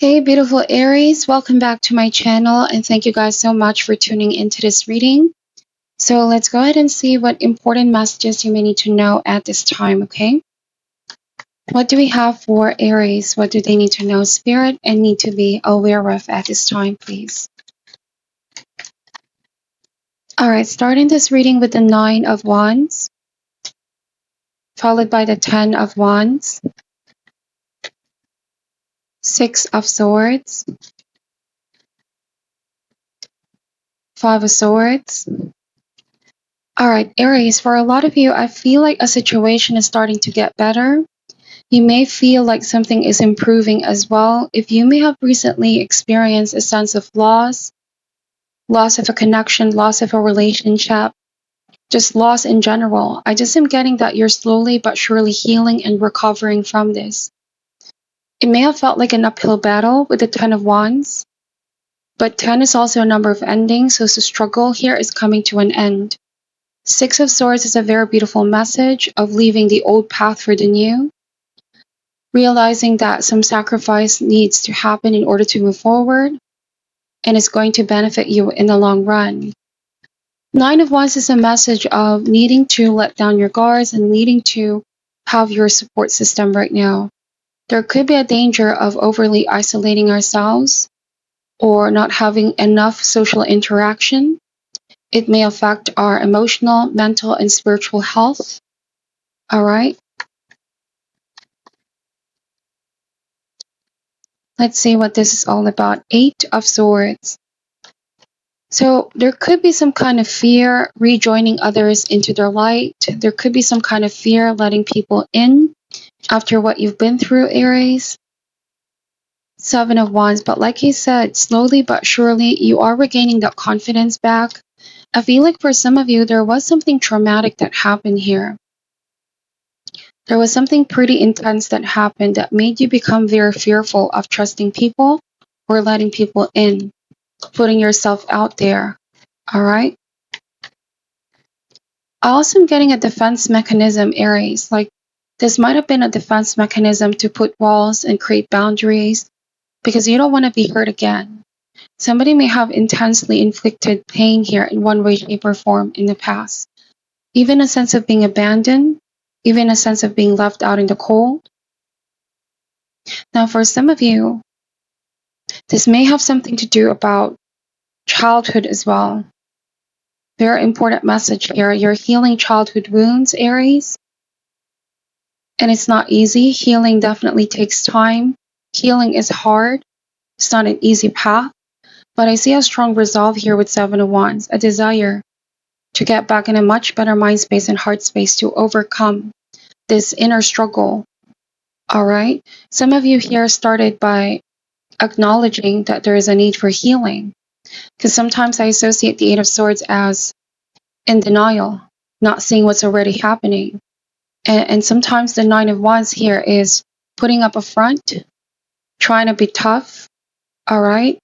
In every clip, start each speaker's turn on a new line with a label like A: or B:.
A: Hey, beautiful Aries, welcome back to my channel and thank you guys so much for tuning into this reading. So let's go ahead and see what important messages you may need to know at this time, okay? What do we have for Aries? What do they need to know, Spirit, and need to be aware of at this time, please? Alright, starting this reading with the Nine of Wands, followed by the Ten of Wands, Six of Swords, Five of Swords. Alright, Aries, for a lot of you, I feel like a situation is starting to get better. You may feel like something is improving as well. If you may have recently experienced a sense of loss of a connection, loss of a relationship, just loss in general, I just am getting that you're slowly but surely healing and recovering from this. It may have felt like an uphill battle with the Ten of Wands, but 10 is also a number of endings, so the struggle here is coming to an end. Six of Swords is a very beautiful message of leaving the old path for the new, realizing that some sacrifice needs to happen in order to move forward, and it's going to benefit you in the long run. Nine of Wands is a message of needing to let down your guards and needing to have your support system right now. There could be a danger of overly isolating ourselves or not having enough social interaction. It may affect our emotional, mental, and spiritual health. All right. Let's see what this is all about. Eight of Swords. So there could be some kind of fear rejoining others into their light. There could be some kind of fear letting people in after what you've been through, Aries. Seven of Wands. But like he said, slowly but surely, you are regaining that confidence back. I feel like for some of you, there was something traumatic that happened here. There was something pretty intense that happened that made you become very fearful of trusting people or letting people in, putting yourself out there. All right. I also am getting a defense mechanism, Aries. Like this might have been a defense mechanism to put walls and create boundaries because you don't want to be hurt again. Somebody may have intensely inflicted pain here in one way, shape, or form in the past. Even a sense of being abandoned, even a sense of being left out in the cold. Now, for some of you, this may have something to do about childhood as well. Very important message here. You're healing childhood wounds, Aries. And it's not easy. Healing definitely takes time. Healing is hard. It's not an easy path. But I see a strong resolve here with Seven of Wands, a desire to get back in a much better mind space and heart space to overcome this inner struggle. All right. Some of you here started by acknowledging that there is a need for healing. Because sometimes I associate the Eight of Swords as in denial, not seeing what's already happening. And sometimes the Nine of Wands here is putting up a front, trying to be tough, all right?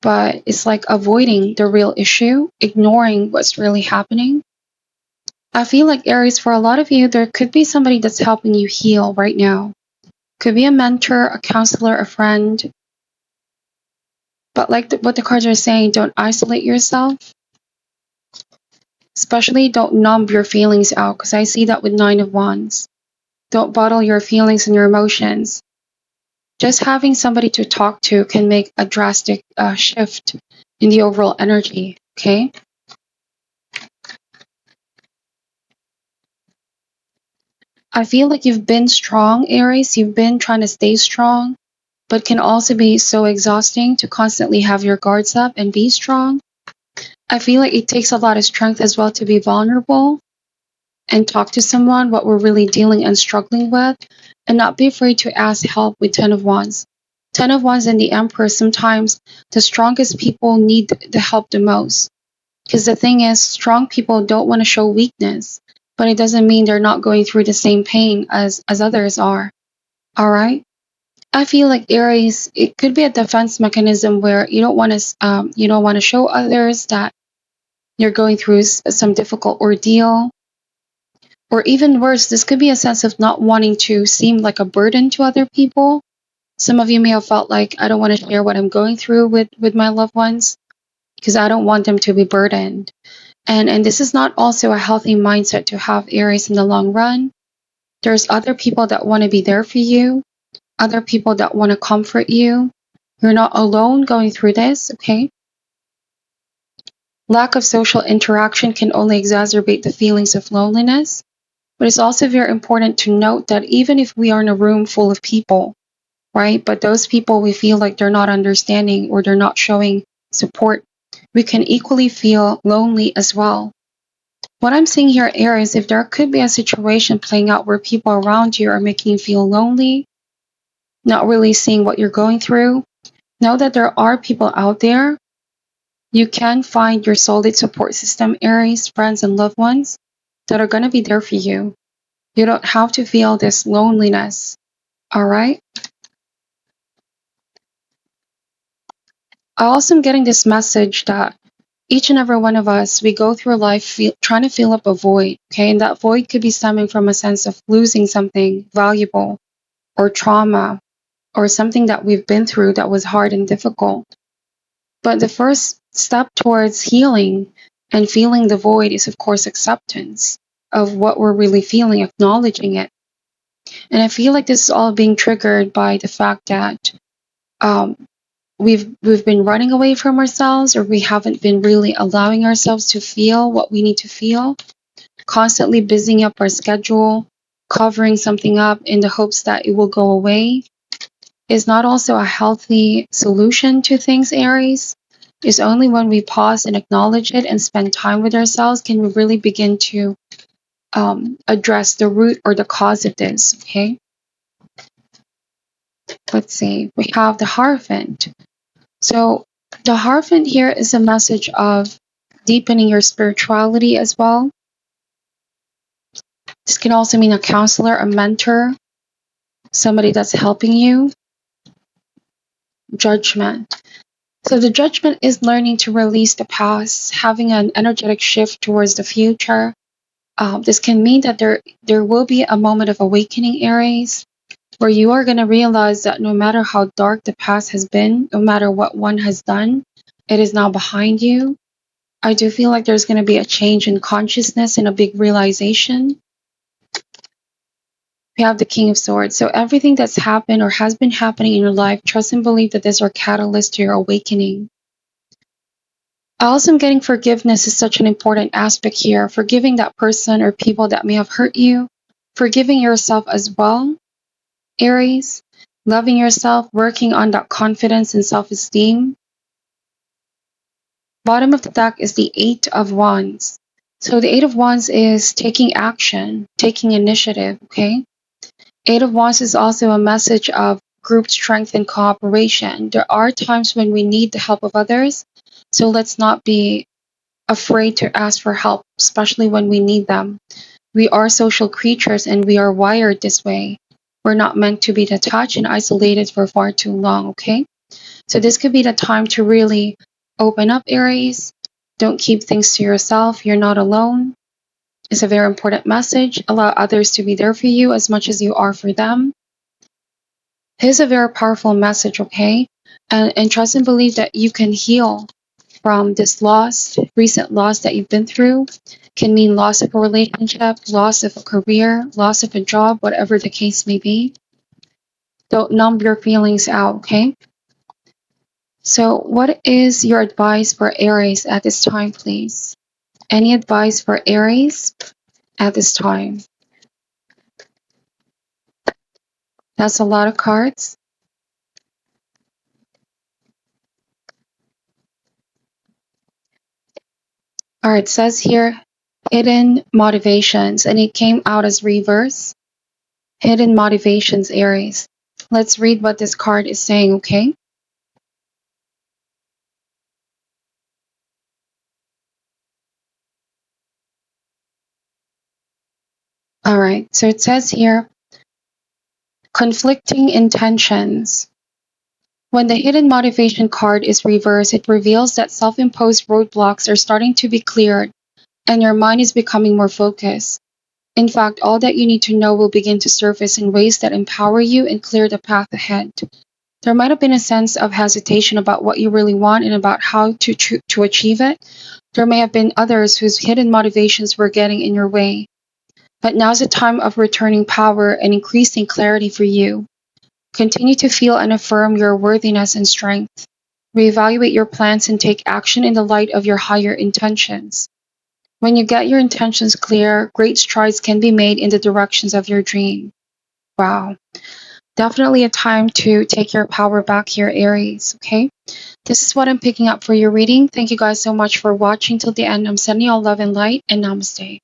A: But it's like avoiding the real issue, ignoring what's really happening. I feel like Aries, for a lot of you, there could be somebody that's helping you heal right now. Could be a mentor, a counselor, a friend. But like what the cards are saying, don't isolate yourself. Especially don't numb your feelings out, because I see that with Nine of Wands. Don't bottle your feelings and your emotions. Just having somebody to talk to can make a drastic shift in the overall energy, okay? I feel like you've been strong, Aries. You've been trying to stay strong, but can also be so exhausting to constantly have your guards up and be strong. I feel like it takes a lot of strength as well to be vulnerable and talk to someone what we're really dealing and struggling with, and not be afraid to ask help with Ten of Wands. Ten of Wands and the Emperor, sometimes the strongest people need the help the most. Because the thing is, strong people don't want to show weakness, but it doesn't mean they're not going through the same pain as others are. All right. I feel like Aries, it could be a defense mechanism where you don't want to show others that you're going through some difficult ordeal. Or even worse, this could be a sense of not wanting to seem like a burden to other people. Some of you may have felt like I don't want to share what I'm going through with my loved ones because I don't want them to be burdened. And this is not also a healthy mindset to have, Aries, in the long run. There's other people that want to be there for you, other people that want to comfort you. You're not alone going through this, okay? Lack of social interaction can only exacerbate the feelings of loneliness, but it's also very important to note that even if we are in a room full of people, right, but those people we feel like they're not understanding or they're not showing support, we can equally feel lonely as well. What I'm seeing here, Aries, if there could be a situation playing out where people around you are making you feel lonely, not really seeing what you're going through, know that there are people out there. You can find your solid support system, Aries, friends and loved ones that are going to be there for you. You don't have to feel this loneliness, all right? I also am getting this message that each and every one of us, we go through life trying to fill up a void, okay? And that void could be stemming from a sense of losing something valuable or trauma or something that we've been through that was hard and difficult. But the first step towards healing and feeling the void is, of course, acceptance of what we're really feeling, acknowledging it. And I feel like this is all being triggered by the fact that um, we've been running away from ourselves, or we haven't been really allowing ourselves to feel what we need to feel, constantly busying up our schedule, covering something up in the hopes that it will go away is not also a healthy solution to things, Aries. It's only when we pause and acknowledge it and spend time with ourselves can we really begin to address the root or the cause of this, okay? Let's see, we have the Hierophant. So the Hierophant here is a message of deepening your spirituality as well. This can also mean a counselor, a mentor, somebody that's helping you. Judgment. So the Judgment is learning to release the past, having an energetic shift towards the future. This can mean that there will be a moment of awakening, Aries, where you are going to realize that no matter how dark the past has been, no matter what one has done, it is now behind you. I do feel like there's going to be a change in consciousness and a big realization. We have the King of Swords. So everything that's happened or has been happening in your life, trust and believe that these are catalysts to your awakening. I also am getting forgiveness is such an important aspect here. Forgiving that person or people that may have hurt you. Forgiving yourself as well, Aries. Loving yourself, working on that confidence and self-esteem. Bottom of the deck is the Eight of Wands. So the Eight of Wands is taking action, taking initiative, okay? Eight of Wands is also a message of group strength and cooperation. There are times when we need the help of others, so let's not be afraid to ask for help, especially when we need them. We are social creatures and we are wired this way. We're not meant to be detached and isolated for far too long, okay? So this could be the time to really open up, Aries. Don't keep things to yourself. You're not alone. It's a very important message. Allow others to be there for you as much as you are for them. It's a very powerful message, okay? And trust and believe that you can heal from this loss, recent loss that you've been through. Can mean loss of a relationship, loss of a career, loss of a job, whatever the case may be. Don't numb your feelings out, okay? So what is your advice for Aries at this time, please? Any advice for Aries at this time? That's a lot of cards. All right, it says here, hidden motivations, and it came out as reverse. Hidden motivations, Aries. Let's read what this card is saying, okay? All right, so it says here, conflicting intentions. When the hidden motivation card is reversed, it reveals that self-imposed roadblocks are starting to be cleared and your mind is becoming more focused. In fact, all that you need to know will begin to surface in ways that empower you and clear the path ahead. There might have been a sense of hesitation about what you really want and about how to achieve it. There may have been others whose hidden motivations were getting in your way. But now's the time of returning power and increasing clarity for you. Continue to feel and affirm your worthiness and strength. Reevaluate your plans and take action in the light of your higher intentions. When you get your intentions clear, great strides can be made in the directions of your dream. Wow. Definitely a time to take your power back here, Aries. Okay. This is what I'm picking up for your reading. Thank you guys so much for watching till the end. I'm sending you all love and light, and namaste.